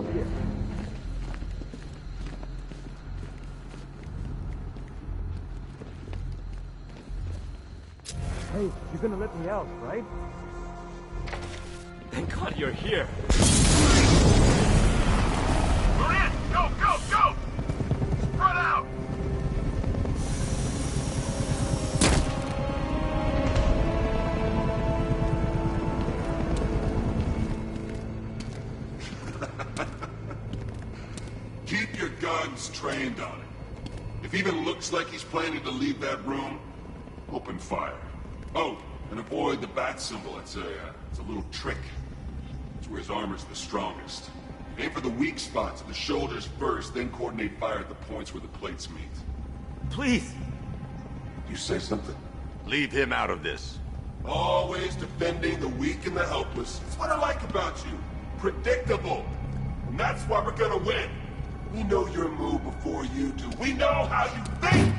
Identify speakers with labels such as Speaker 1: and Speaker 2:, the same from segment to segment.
Speaker 1: help you. Hey, you're gonna let me out, right? Thank God you're here.
Speaker 2: We're in! Go, go, go! Spread out!
Speaker 3: Keep your guns trained on him. If he even looks like he's planning to leave that room, open fire. Oh, and avoid the bat symbol. It's a little trick. It's where his armor's the strongest. Aim for the weak spots of the shoulders first, then coordinate fire at the points where the plates meet.
Speaker 1: Please!
Speaker 3: You say something?
Speaker 2: Leave him out of this.
Speaker 3: Always defending the weak and the helpless. That's what I like about you. Predictable. And that's why we're gonna win. We know your move before you do. We know how you think!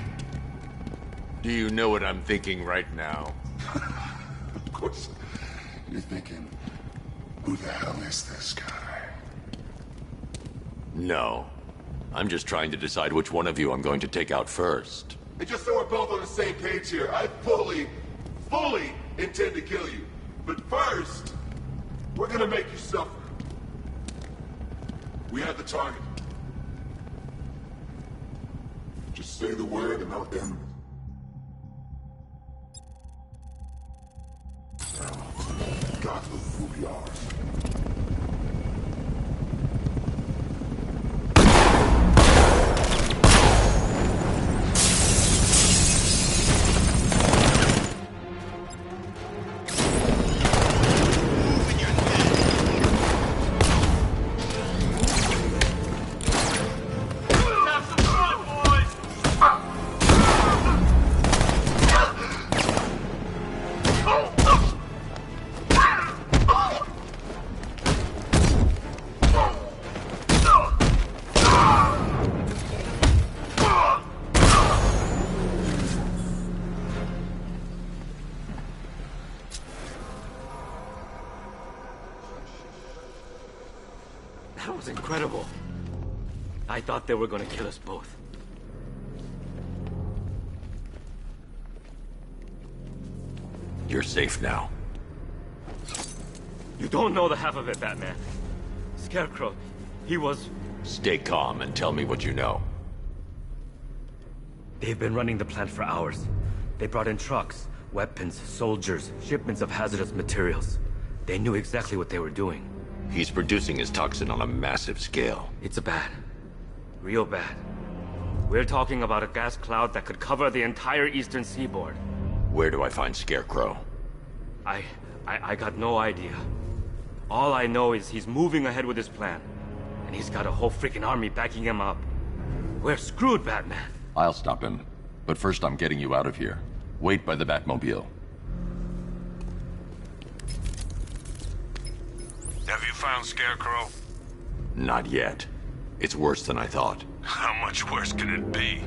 Speaker 2: Do you know what I'm thinking right now?
Speaker 3: Of course. You're thinking, who the hell is this guy?
Speaker 2: No. I'm just trying to decide which one of you I'm going to take out first.
Speaker 3: And just so we're both on the same page here, I fully intend to kill you. But first, we're gonna make you suffer. We have the target. Just say the word and I'll end. God knows who we are.
Speaker 1: That was incredible. I thought they were gonna kill us both.
Speaker 2: You're safe now.
Speaker 1: You don't know the half of it, Batman. Scarecrow, he was...
Speaker 2: Stay calm and tell me what you know.
Speaker 1: They've been running the plant for hours. They brought in trucks, weapons, soldiers, shipments of hazardous materials. They knew exactly what they were doing.
Speaker 2: He's producing his toxin on a massive scale.
Speaker 1: It's bad. Real bad. We're talking about a gas cloud that could cover the entire eastern seaboard.
Speaker 2: Where do I find Scarecrow?
Speaker 1: I got no idea. All I know is he's moving ahead with his plan. And he's got a whole freaking army backing him up. We're screwed, Batman.
Speaker 4: I'll stop him. But first I'm getting you out of here. Wait by the Batmobile.
Speaker 5: Have you found Scarecrow?
Speaker 2: Not yet. It's worse than I thought.
Speaker 5: How much worse can it be?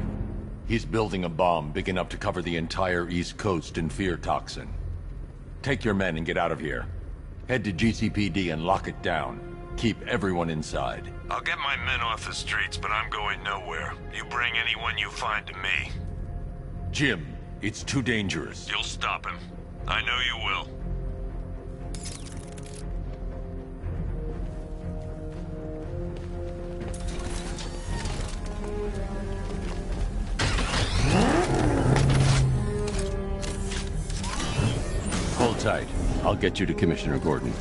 Speaker 4: He's building a bomb big enough to cover the entire East Coast in fear toxin. Take your men and get out of here. Head to GCPD and lock it down. Keep everyone inside.
Speaker 5: I'll get my men off the streets, but I'm going nowhere. You bring anyone you find to me.
Speaker 4: Jim, it's too dangerous.
Speaker 5: You'll stop him. I know you will.
Speaker 4: Hold tight. I'll get you to Commissioner Gordon.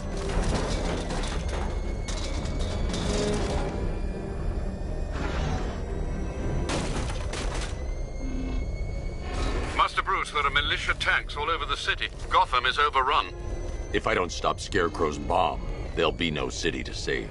Speaker 5: Master Bruce, there are militia tanks all over the city. Gotham is overrun.
Speaker 2: If I don't stop Scarecrow's bomb, there'll be no city to save.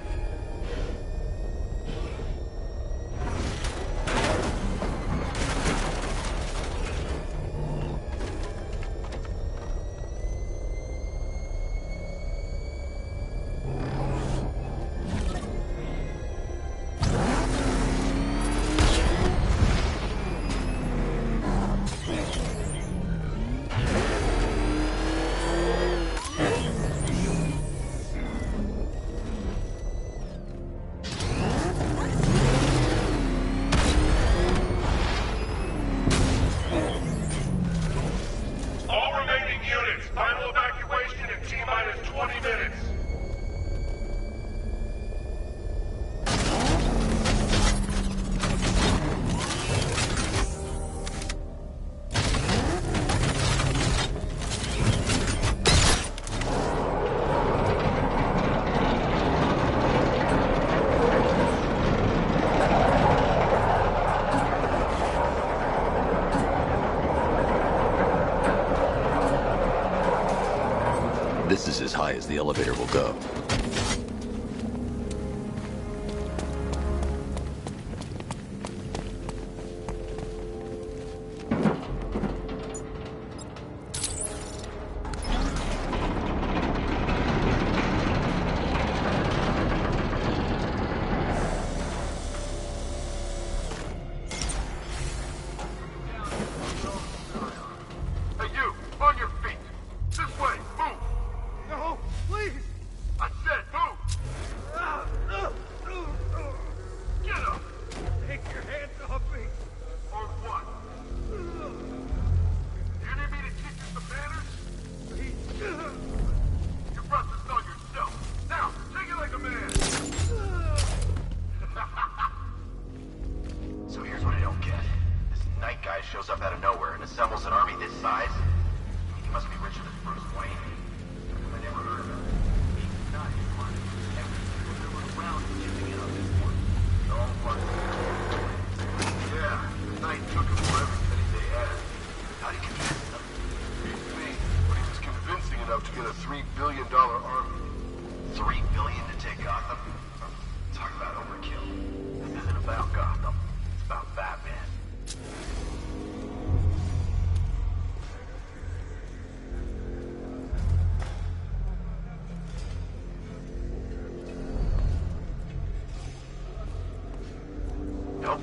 Speaker 2: This is as high as the elevator will go.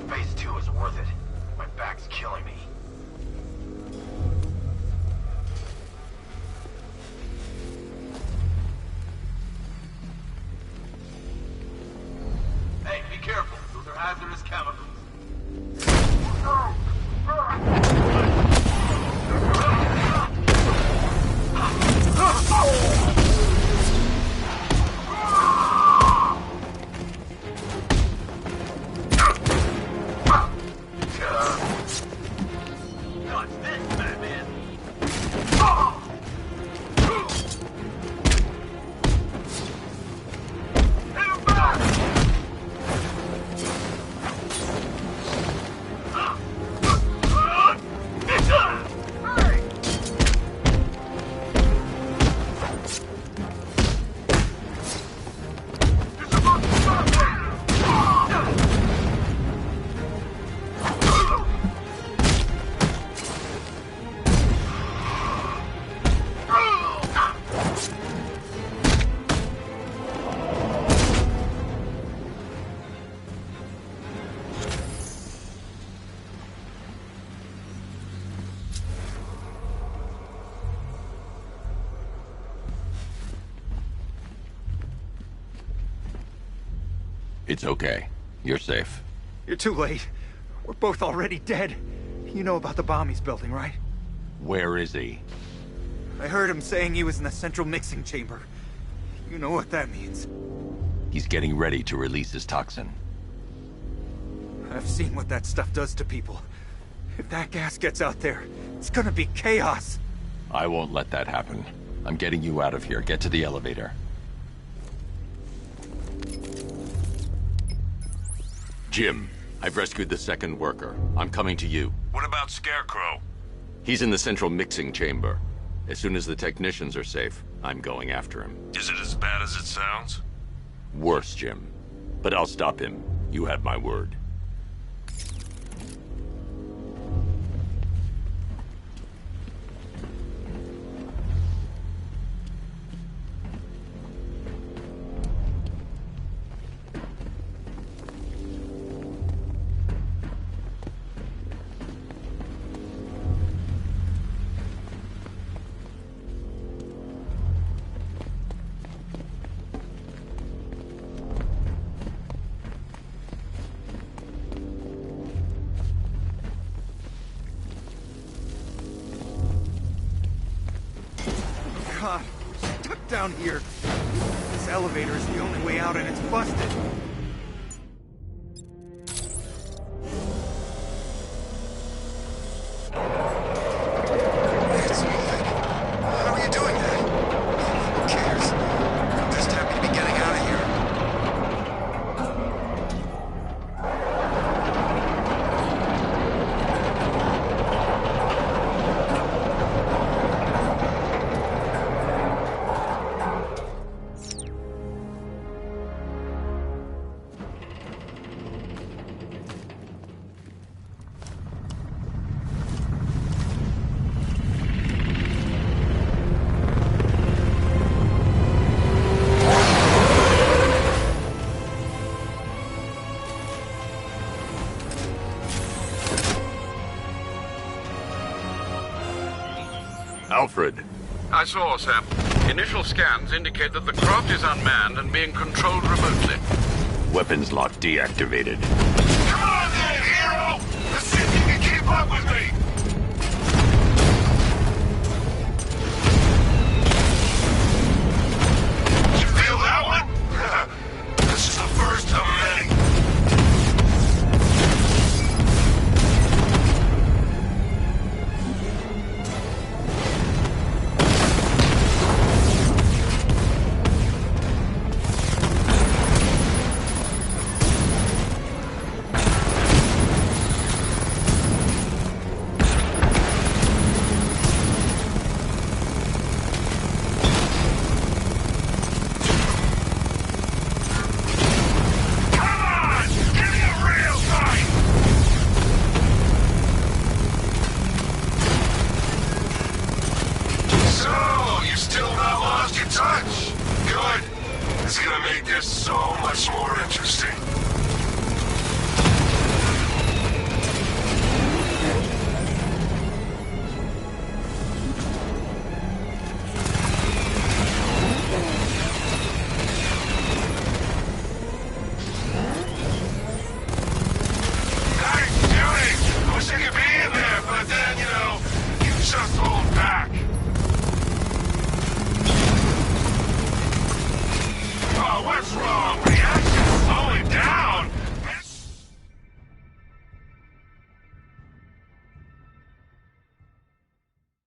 Speaker 6: Phase 2 is worth it. My back's killing me. Hey, be careful. Those are hazardous chemicals.
Speaker 4: It's okay. You're safe.
Speaker 7: You're too late. We're both already dead. You know about the bomb he's building, right?
Speaker 4: Where is he?
Speaker 7: I heard him saying he was in the central mixing chamber. You know what that means.
Speaker 4: He's getting ready to release his toxin.
Speaker 7: I've seen what that stuff does to people. If that gas gets out there, it's gonna be chaos.
Speaker 4: I won't let that happen. I'm getting you out of here. Get to the elevator. Jim, I've rescued the second worker. I'm coming to you.
Speaker 5: What about Scarecrow?
Speaker 2: He's in the central mixing chamber. As soon as the technicians are safe, I'm going after him.
Speaker 5: Is it as bad as it sounds?
Speaker 2: Worse, Jim. But I'll stop him. You have my word.
Speaker 7: God, we're stuck down here. This elevator is the only way out and it's busted.
Speaker 6: How are you doing that? Who cares? I'm just happy to be getting out of here.
Speaker 2: Alfred.
Speaker 5: I saw, sir. Initial scans indicate that the craft is unmanned and being controlled remotely.
Speaker 2: Weapons lock deactivated.
Speaker 3: Come on then, hero! Let's see if you can keep up with me! You feel that one? This is the first of many.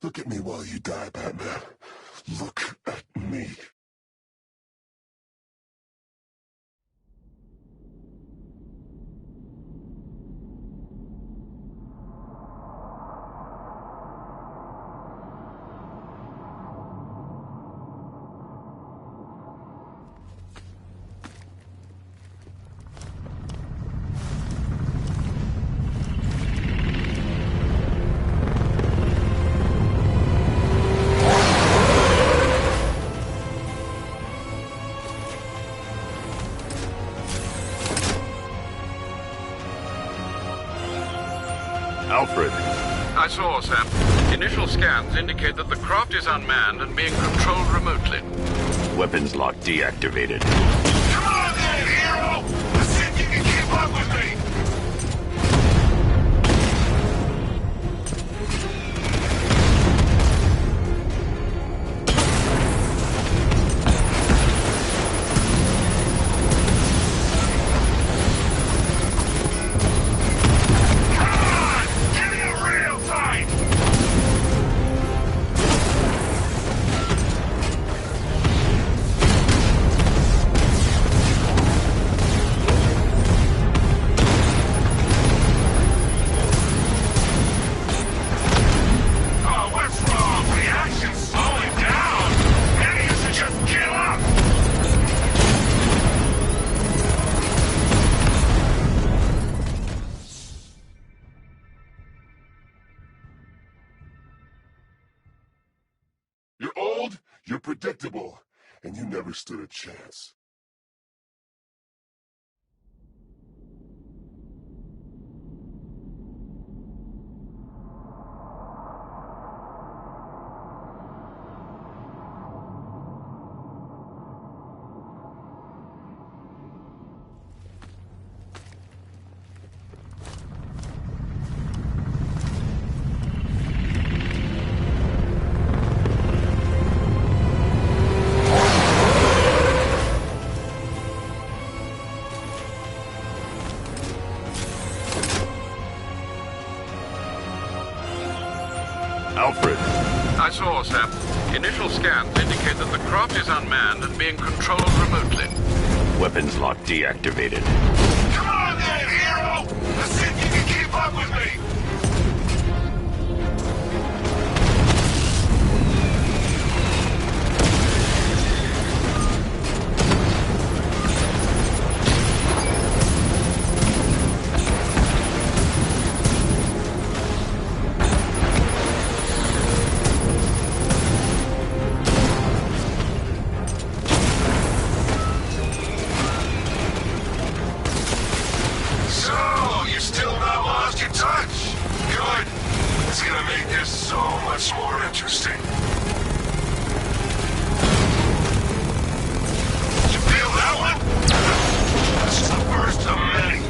Speaker 3: Look at me while you die, Batman. Look at me.
Speaker 2: Alfred.
Speaker 5: I saw, sir. Initial scans indicate that the craft is unmanned and being controlled remotely.
Speaker 2: Weapons lock deactivated.
Speaker 3: Come on then, hero! Let's see if you can keep up with me! You're old, you're predictable, and you never stood a chance.
Speaker 2: Alfred.
Speaker 5: I saw, sir. Initial scans indicate that the craft is unmanned and being controlled remotely.
Speaker 2: Weapons lock deactivated.
Speaker 3: Come on then, hero! Let's see if you can keep up with me! is so much more interesting. You feel that one? That's the first of many.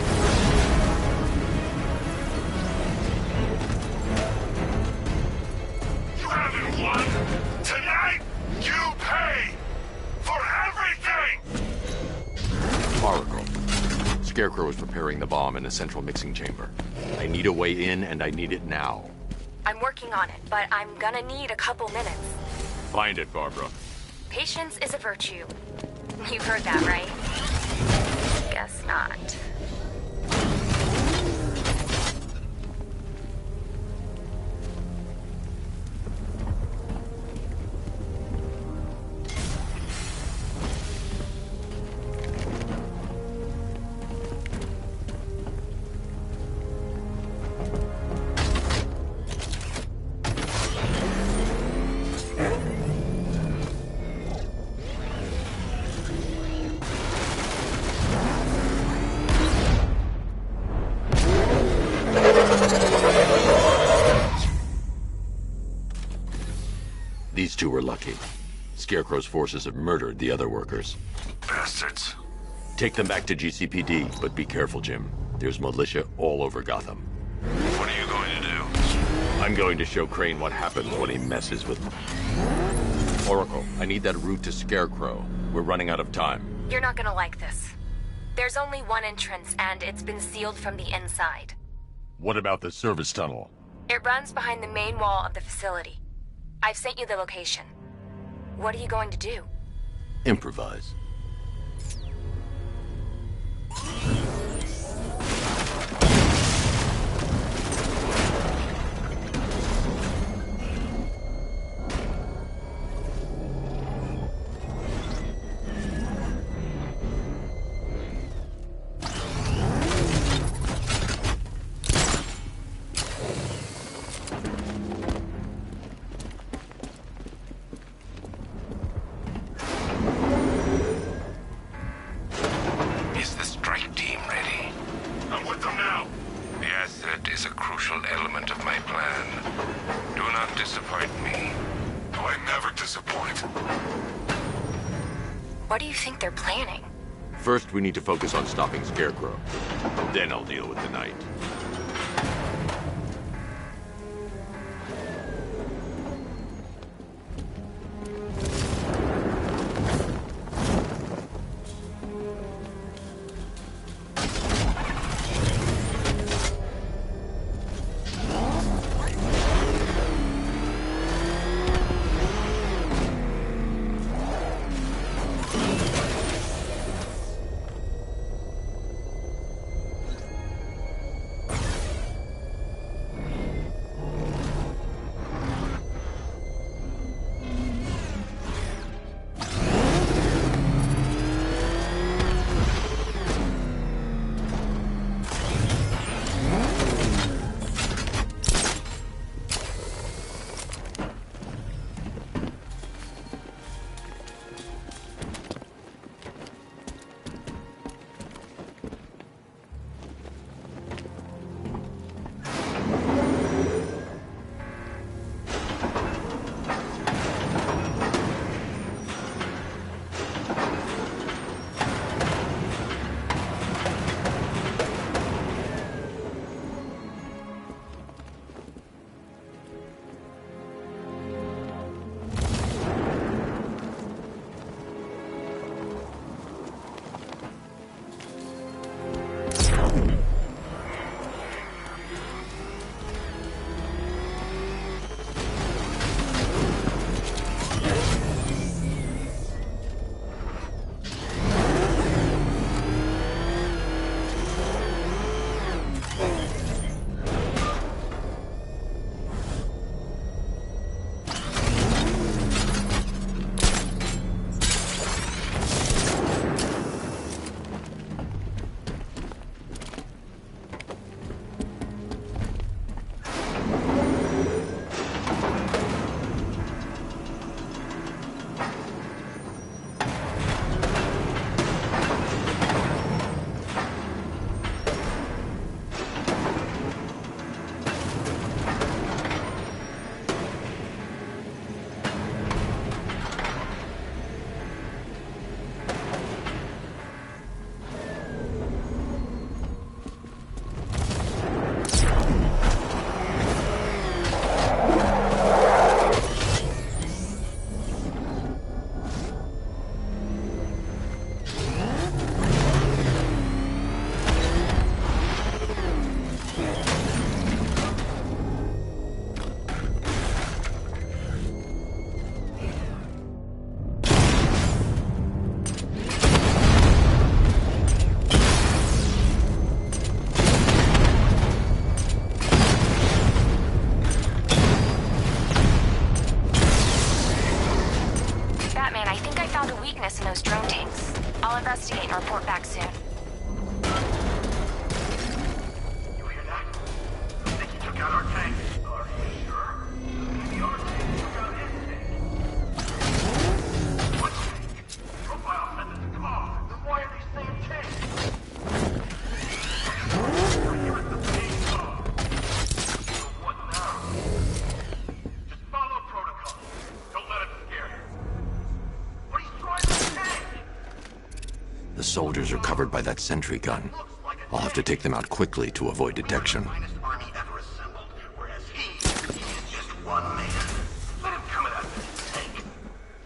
Speaker 3: You haven't won. Tonight, you pay for everything!
Speaker 2: Oracle. Scarecrow is preparing the bomb in a central mixing chamber. I need a way in, and I need it now.
Speaker 8: I'm working on it, but I'm gonna need a couple minutes.
Speaker 2: Find it, Barbara.
Speaker 8: Patience is a virtue. You've heard that, right? Guess not.
Speaker 2: These two were lucky. Scarecrow's forces have murdered the other workers.
Speaker 3: Bastards.
Speaker 2: Take them back to GCPD, but be careful, Jim. There's militia all over Gotham.
Speaker 3: What are you going to do?
Speaker 2: I'm going to show Crane what happens when he messes with them. Oracle, I need that route to Scarecrow. We're running out of time.
Speaker 8: You're not gonna like this. There's only one entrance, and it's been sealed from the inside.
Speaker 4: What about the service tunnel?
Speaker 8: It runs behind the main wall of the facility. I've sent you the location. What are you going to do?
Speaker 2: Improvise.
Speaker 8: What do you think they're planning?
Speaker 2: First, we need to focus on stopping Scarecrow. Then I'll deal with the Knight. soldiers are covered by that sentry gun. I'll have to take them out quickly to avoid detection.
Speaker 9: Finest army ever assembled, whereas he is just one man. Let him come at us with his tank.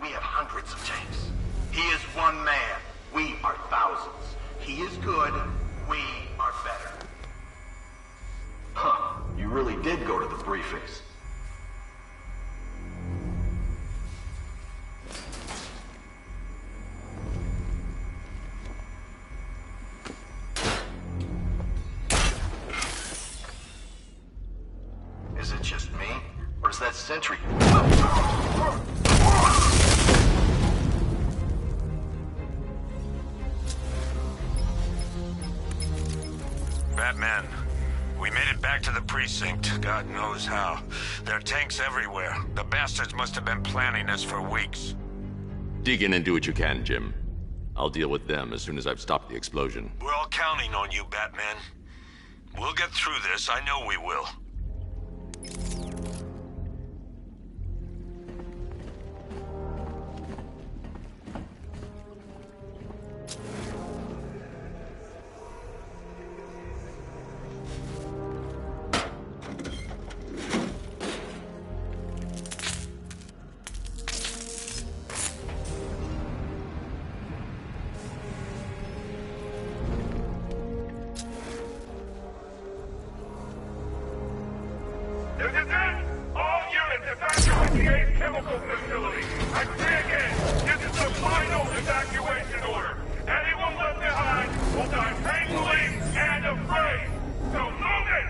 Speaker 9: We have hundreds of tanks. He is one man. We are thousands. He is good. We are better. Huh. You really did go to the briefings. Is it just me? Or is that sentry?
Speaker 10: Batman, we made it back to the precinct. God knows how. There are tanks everywhere. The bastards must have been planning this for weeks.
Speaker 2: Dig in and do what you can, Jim. I'll deal with them as soon as I've stopped the explosion.
Speaker 10: We're all counting on you, Batman. We'll get through this. I know we will.
Speaker 11: This is it! All units evacuate the Ace Chemical Facility! I say again, this is the final evacuation order! Anyone left behind will die painfully and afraid! So move it!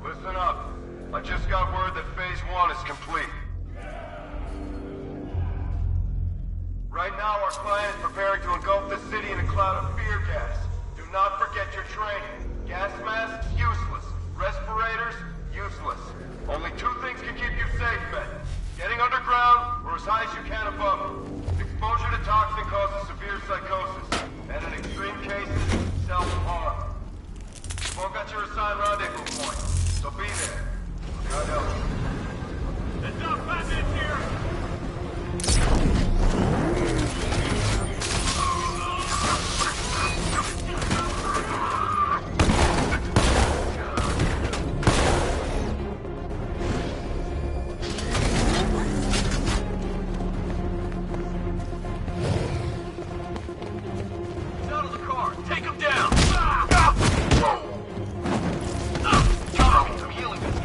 Speaker 9: Listen up. I just got word that Phase 1 is complete. Right now, our client is preparing to engulf the city in a cloud of fear gas. Do not forget your training. Gas masks, useless. Respirators, useless. Only two things can keep you safe, men. Getting underground, or as high as you can above it. Exposure to toxin causes severe psychosis, and in extreme cases, self-harm. You've all got your assigned rendezvous point, so be there. God help you.
Speaker 11: It's not Batman here!
Speaker 9: Take him down! I'm healing this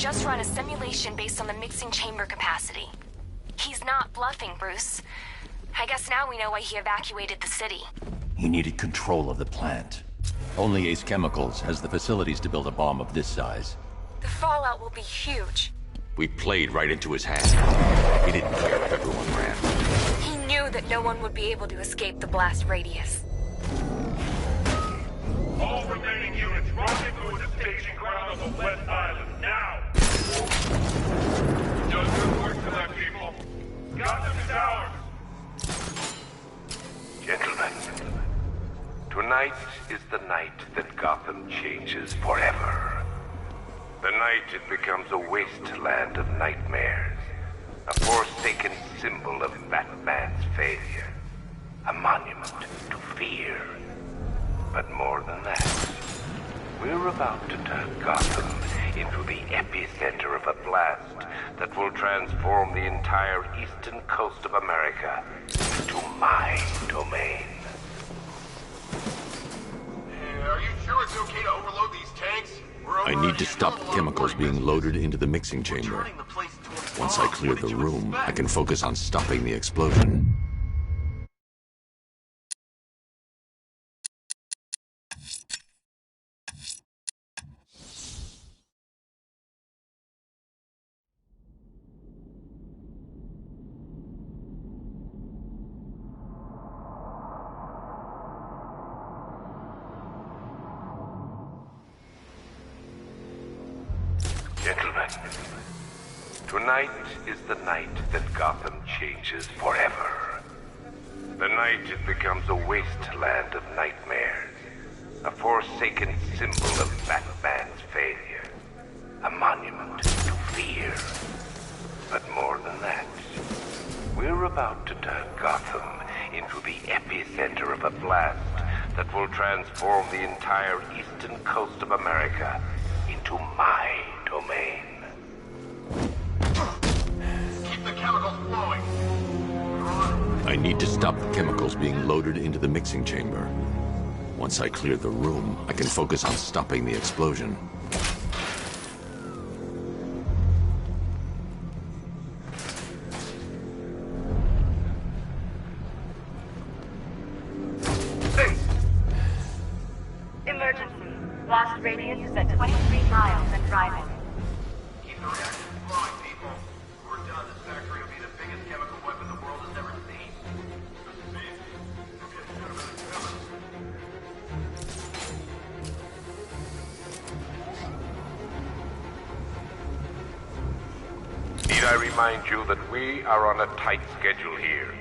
Speaker 8: just run a simulation based on the mixing chamber capacity. He's not bluffing, Bruce. I guess now we know why he evacuated the city.
Speaker 4: He needed control of the plant. Only Ace Chemicals has the facilities to build a bomb of this size.
Speaker 8: The fallout will be huge.
Speaker 2: We played right into his hand. He didn't care if everyone ran.
Speaker 8: He knew that no one would be able to escape the blast radius.
Speaker 11: All remaining units rendezvous at the staging ground on the West Island, now! Just good work tonight, people. Gotham is ours!
Speaker 12: Gentlemen, tonight is the night that Gotham changes forever. The night it becomes a wasteland of nightmares, a forsaken symbol of Batman's failure, a monument to fear. But more than that, we're about to turn Gotham into the epicenter of a blast that will transform the entire eastern coast of America into my domain.
Speaker 9: Are you sure it's okay to overload these tanks?
Speaker 2: I need to stop the chemicals being loaded into the mixing chamber. Once I clear the room, I can focus on stopping the explosion.
Speaker 12: Gentlemen, tonight is the night that Gotham changes forever. The night it becomes a wasteland of nightmares, a forsaken symbol of Batman's failure, a monument to fear. But more than that, we're about to turn Gotham into the epicenter of a blast that will transform the entire eastern coast of America into my domain.
Speaker 9: Keep the chemicals flowing.
Speaker 2: I need to stop the chemicals being loaded into the mixing chamber. Once I clear the room, I can focus on stopping the explosion.
Speaker 13: Emergency. Blast radius is at 23 miles and driving.
Speaker 9: Keep the reactors flowing, people. We're done. This factory will be the biggest chemical weapon the world has ever seen.
Speaker 12: Need I remind you that we are on a tight schedule here?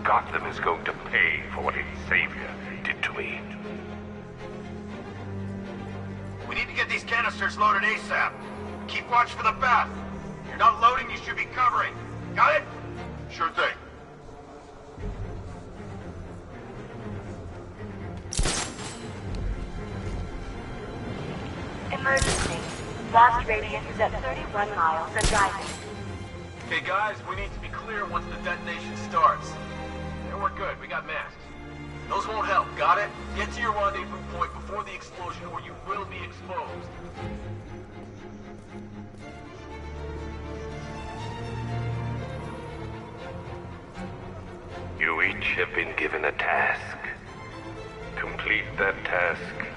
Speaker 12: Gotham is going to pay for what its savior did to me.
Speaker 9: We need to get these canisters loaded ASAP. Keep watch for the bath. If you're not loading, you should be covering. Got it?
Speaker 3: Sure thing.
Speaker 13: Emergency. Blast radius is at 31 miles and driving.
Speaker 9: Okay, guys, we need to be clear once the detonation starts. And we're good. We got masks. Those won't help. Got it? Get to your rendezvous point before the explosion or you will be exposed.
Speaker 12: You each have been given a task. Complete that task,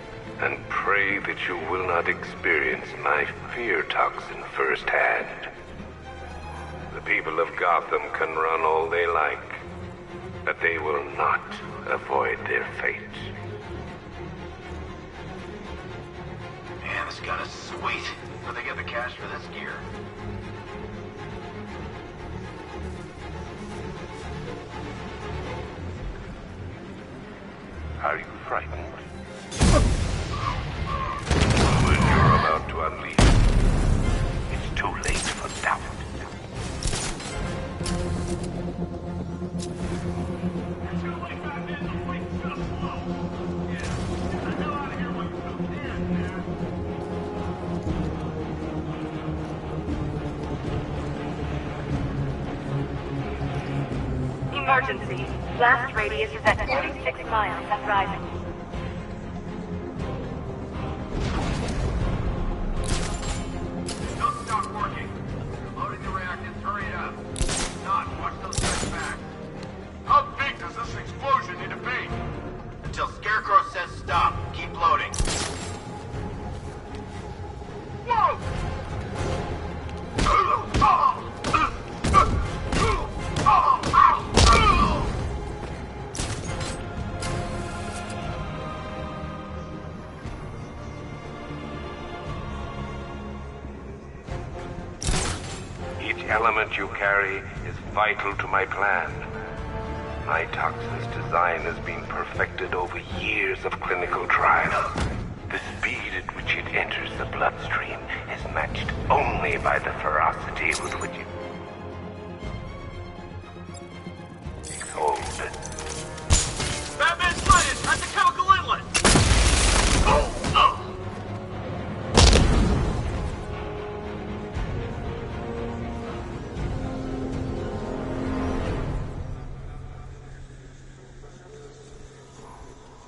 Speaker 12: and pray that you will not experience my fear toxin firsthand. The people of Gotham can run all they like, but they will not avoid their fate.
Speaker 9: Man, this gun is sweet. Where'd they get the cash for this gear?
Speaker 12: Are you frightened? What you're about to unleash, it's too late for doubt.
Speaker 13: Emergency. Blast radius is at 46 miles and driving.
Speaker 9: Don't till Scarecrow says stop. Keep loading. Whoa!
Speaker 12: Each element you carry is vital to my plan. My toxin's design has been perfected over years of clinical trial. The speed at which it enters the bloodstream is matched only by the ferocity with which it takes hold.
Speaker 9: Batman's sighted at the chemical inlet!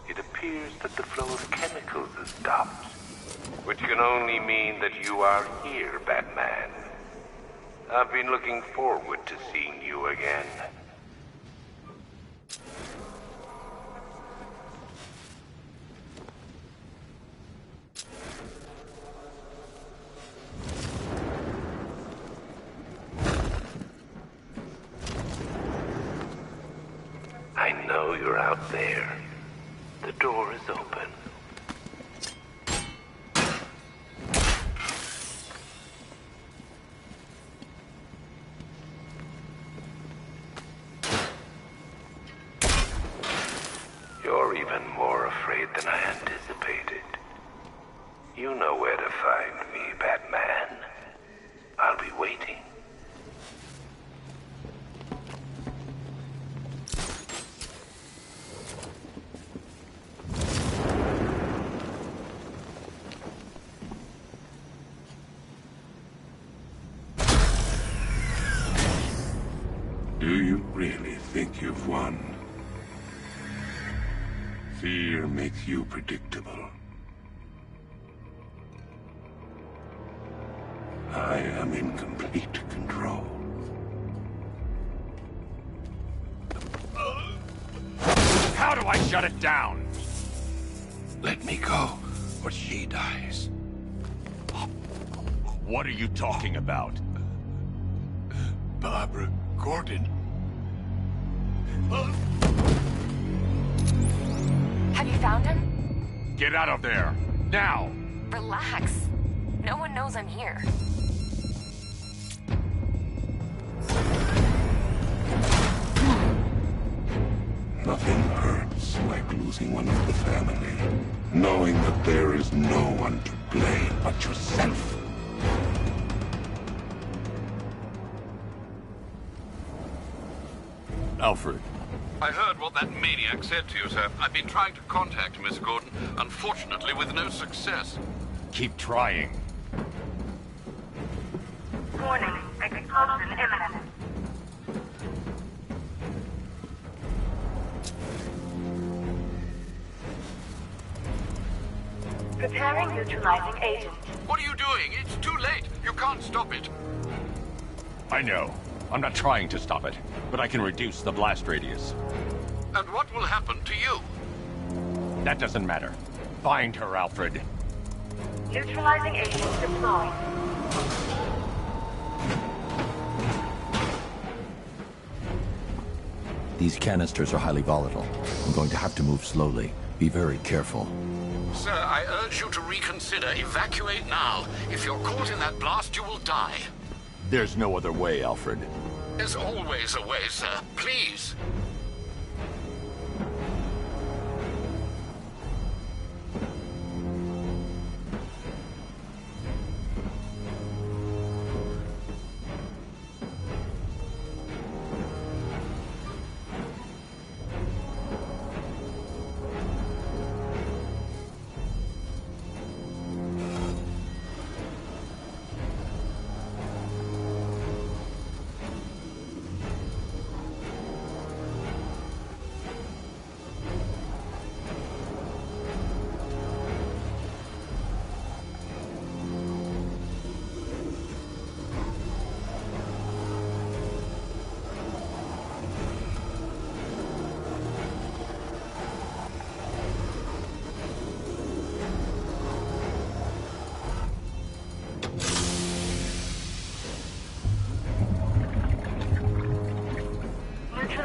Speaker 12: It appears that the flow of chemicals has stopped, which can only mean that you are here, Batman. I've been looking forward to seeing you again. I know you're out there. The door is open. You're even more afraid than I anticipated. You know where to find me, Batman. I'll be waiting.
Speaker 3: Do you really think you've won? Fear makes you predictable. I am in complete control.
Speaker 4: How do I shut it down?
Speaker 3: Let me go, or she dies.
Speaker 4: What are you talking about?
Speaker 3: Barbara Gordon.
Speaker 8: Have you found him?
Speaker 4: Get out of there! Now!
Speaker 8: Relax. No one knows I'm here.
Speaker 3: Nothing hurts like losing one of the family. Knowing that there is no one to blame but yourself.
Speaker 4: Alfred.
Speaker 5: I heard what that maniac said to you, sir. I've been trying to contact Miss Gordon, unfortunately with no success.
Speaker 4: Keep trying.
Speaker 13: Warning, explosion imminent. Preparing neutralizing agent.
Speaker 5: What are you doing? It's too late. You can't stop it.
Speaker 4: I know. I'm not trying to stop it, but I can reduce the blast radius.
Speaker 5: And what will happen to you?
Speaker 4: That doesn't matter. Find her, Alfred.
Speaker 13: Neutralizing agent deployed.
Speaker 14: These canisters are highly volatile. I'm going to have to move slowly. Be very careful.
Speaker 5: Sir, I urge you to reconsider. Evacuate now. If you're caught in that blast, you will die.
Speaker 4: There's no other way, Alfred.
Speaker 5: There's always a way, sir. Please.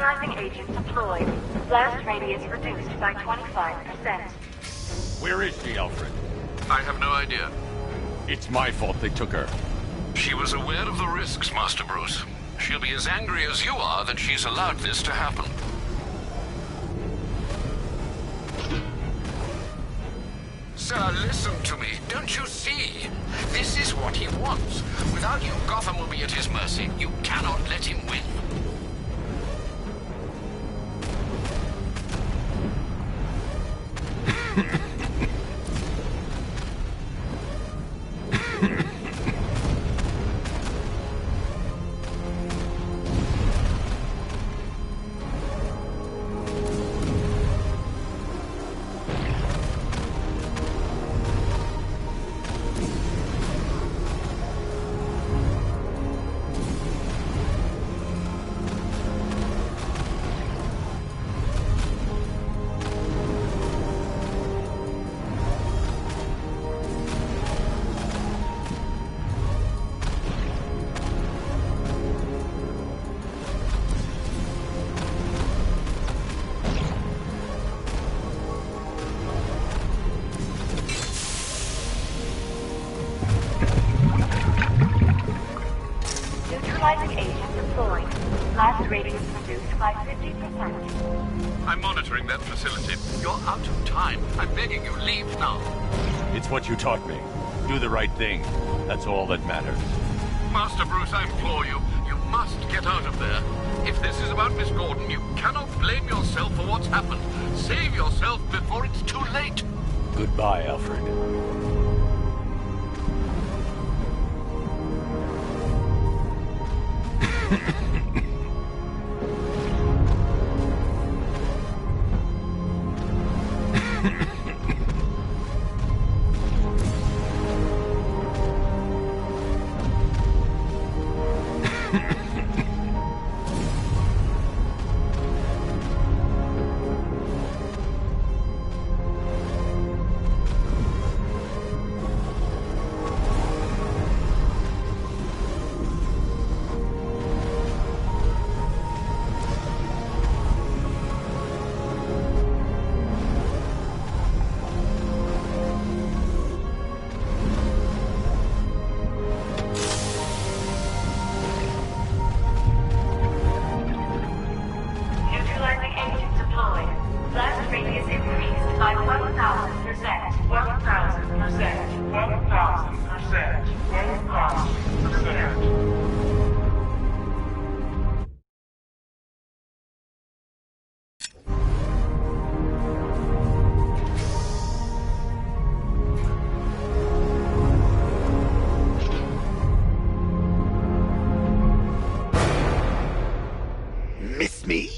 Speaker 13: Neutralizing agent deployed. Blast radius reduced by 25%.
Speaker 4: Where is she, Alfred?
Speaker 5: I have no idea.
Speaker 4: It's my fault they took her.
Speaker 5: She was aware of the risks, Master Bruce. She'll be as angry as you are that she's allowed this to happen. Sir, listen to me. Don't you see? This is what he wants. Without you, Gotham will be at his mercy. You cannot let him win.
Speaker 13: Neutralizing agent deployed. Blast radius reduced by 50%.
Speaker 5: I'm monitoring that facility. You're out of time. I'm begging you, leave now.
Speaker 4: It's what you taught me. Do the right thing. That's all that matters.
Speaker 5: Master Bruce, I implore you, you must get out of there. If this is about Miss Gordon, you cannot blame yourself for what's happened. Save yourself before it's too late.
Speaker 4: Goodbye, Alfred.
Speaker 6: Miss me?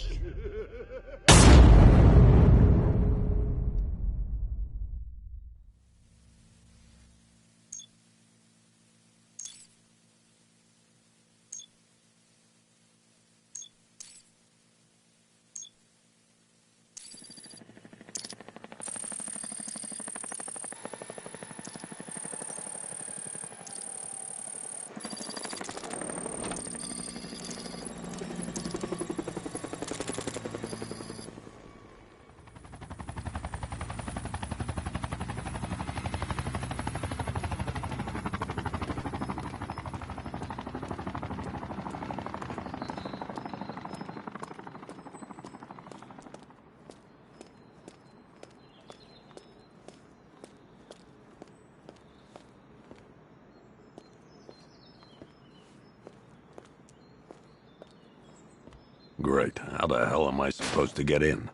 Speaker 2: Great. How the hell am I supposed to get in?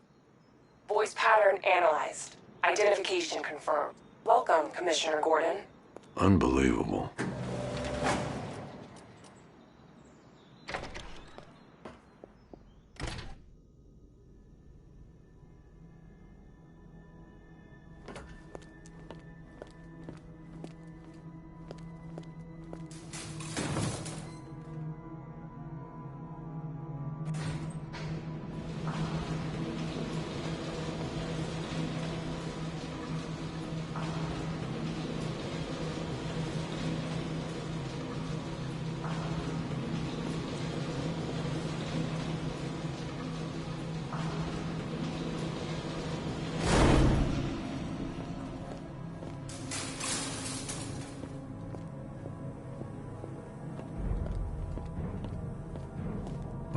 Speaker 15: Voice pattern analyzed. Identification confirmed. Welcome, Commissioner Gordon.
Speaker 2: Unbelievable.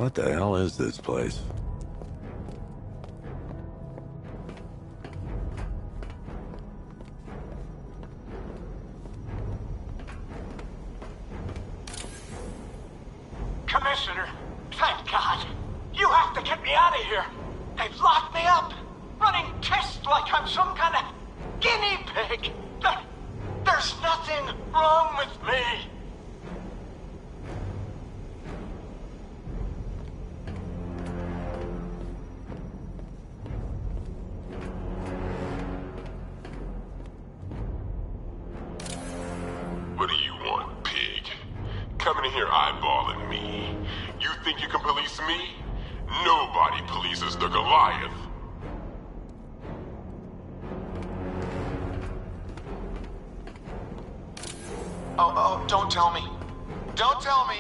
Speaker 16: What the hell is this place?
Speaker 17: Commissioner, thank God. You have to get me out of here. They've locked me up, running tests like I'm some kind of guinea pig. There's nothing wrong with me.
Speaker 18: What do you want, pig? Coming in here eyeballing me. You think you can police me? Nobody polices the Goliath.
Speaker 9: Oh, don't tell me. Don't tell me.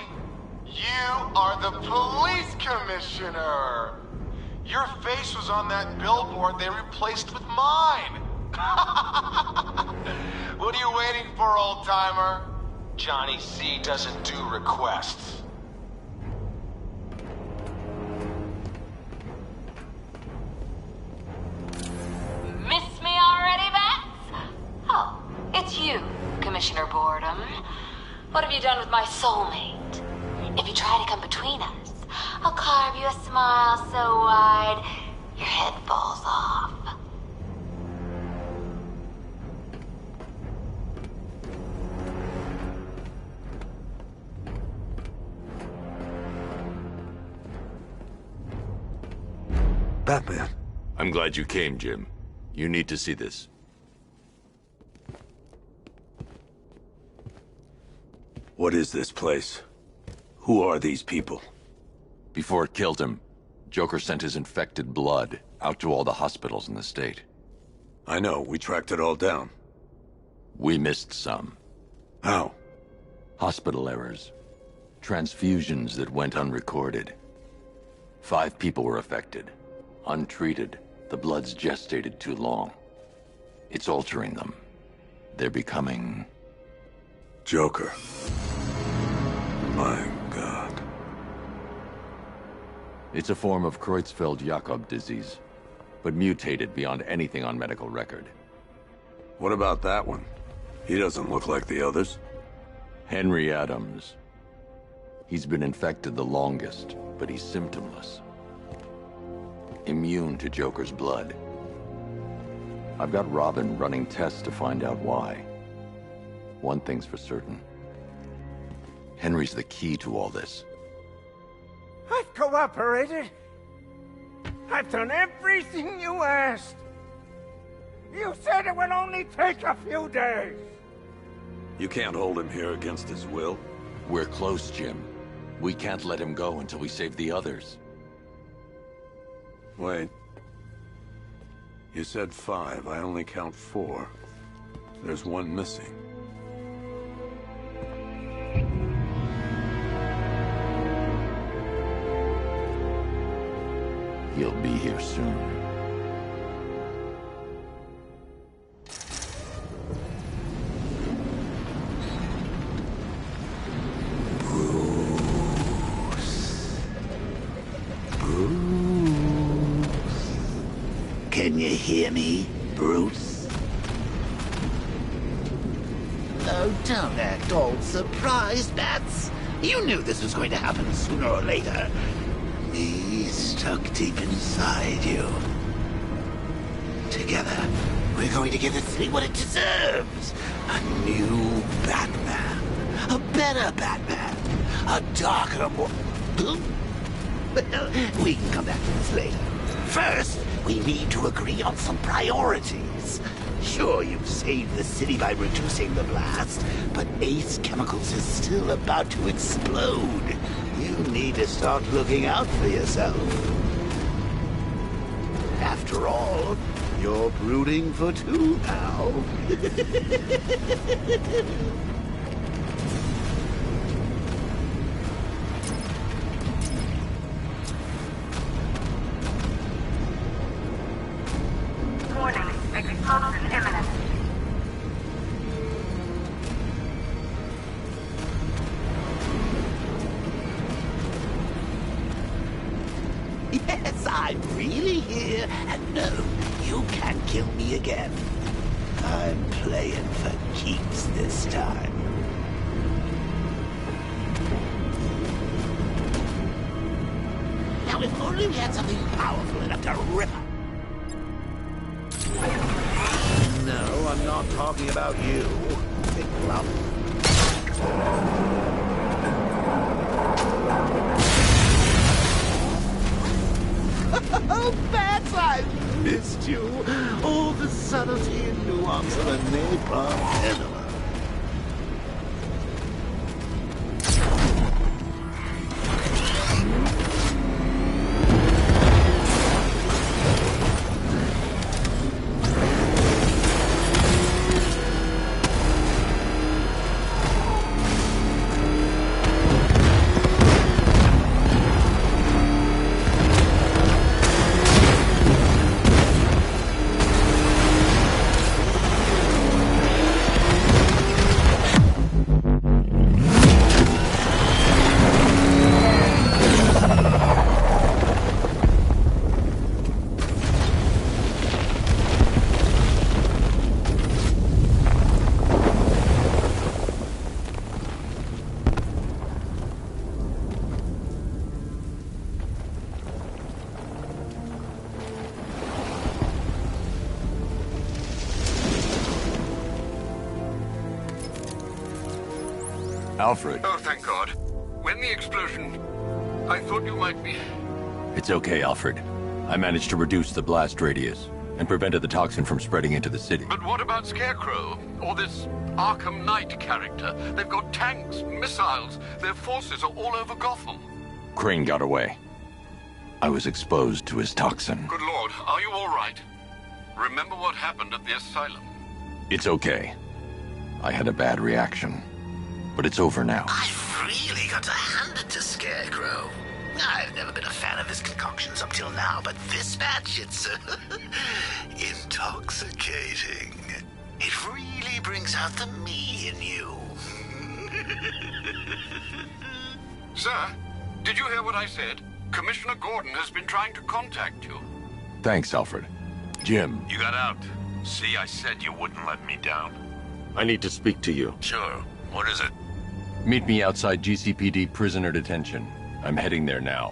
Speaker 9: You are the police commissioner. Your face was on that billboard they replaced with mine. What are you waiting for, old-timer? Johnny C doesn't do requests.
Speaker 19: Miss me already, Bats? Oh, it's you, Commissioner Boredom. What have you done with my soulmate? If you try to come between us, I'll carve you a smile so wide, your head falls off.
Speaker 16: Batman.
Speaker 2: I'm glad you came, Jim. You need to see this.
Speaker 16: What is this place? Who are these people?
Speaker 4: Before it killed him, Joker sent his infected blood out to all the hospitals in the state.
Speaker 16: I know, we tracked it all down.
Speaker 4: We missed some.
Speaker 16: How?
Speaker 4: Hospital errors. Transfusions that went unrecorded. 5 people were affected. Untreated, the blood's gestated too long. It's altering them. They're becoming...
Speaker 16: Joker. My God.
Speaker 4: It's a form of Creutzfeldt-Jakob disease, but mutated beyond anything on medical record.
Speaker 16: What about that one? He doesn't look like the others.
Speaker 4: Henry Adams. He's been infected the longest, but he's symptomless. Immune to Joker's blood. I've got Robin running tests to find out why. One thing's for certain. Henry's the key to all this.
Speaker 17: I've cooperated. I've done everything you asked. You said it would only take a few days.
Speaker 16: You can't hold him here against his will.
Speaker 4: We're close, Jim. We can't let him go until we save the others.
Speaker 16: Wait. You said 5. I only count 4. There's one missing.
Speaker 4: He'll be here soon.
Speaker 20: Can you hear me, Bruce? Oh, don't act all surprised, Bats. You knew this was going to happen sooner or later. Me stuck deep inside you. Together, we're going to give the city what it deserves. A new Batman. A better Batman. A darker, more... Well, we can come back to this later. First, we need to agree on some priorities. Sure, you've saved the city by reducing the blast, but Ace Chemicals is still about to explode. You need to start looking out for yourself. After all, you're brooding for 2 now.
Speaker 13: Warning, explosion imminent.
Speaker 20: again. I'm playing for keeps this time. Now, if only we had something powerful enough to rip. No, I'm not talking about you, big lump. Oh, Bats, I've missed you. All the subtlety and nuance of a napalm enema.
Speaker 4: Alfred.
Speaker 5: Oh, thank God. When the explosion... I thought you might be...
Speaker 4: It's okay, Alfred. I managed to reduce the blast radius and prevented the toxin from spreading into the city.
Speaker 5: But what about Scarecrow? Or this Arkham Knight character? They've got tanks, missiles. Their forces are all over Gotham.
Speaker 4: Crane got away. I was exposed to his toxin.
Speaker 5: Good Lord, are you all right? Remember what happened at the asylum?
Speaker 4: It's okay. I had a bad reaction. But it's over now.
Speaker 20: I've really got to hand it to Scarecrow. I've never been a fan of his concoctions up till now, but this batch, it's intoxicating. It really brings out the me in you.
Speaker 5: Sir, did you hear what I said? Commissioner Gordon has been trying to contact you.
Speaker 4: Thanks, Alfred. Jim.
Speaker 10: You got out. See, I said you wouldn't let me down.
Speaker 2: I need to speak to you.
Speaker 10: Sure. What is it?
Speaker 4: Meet me outside GCPD prisoner detention. I'm heading there now.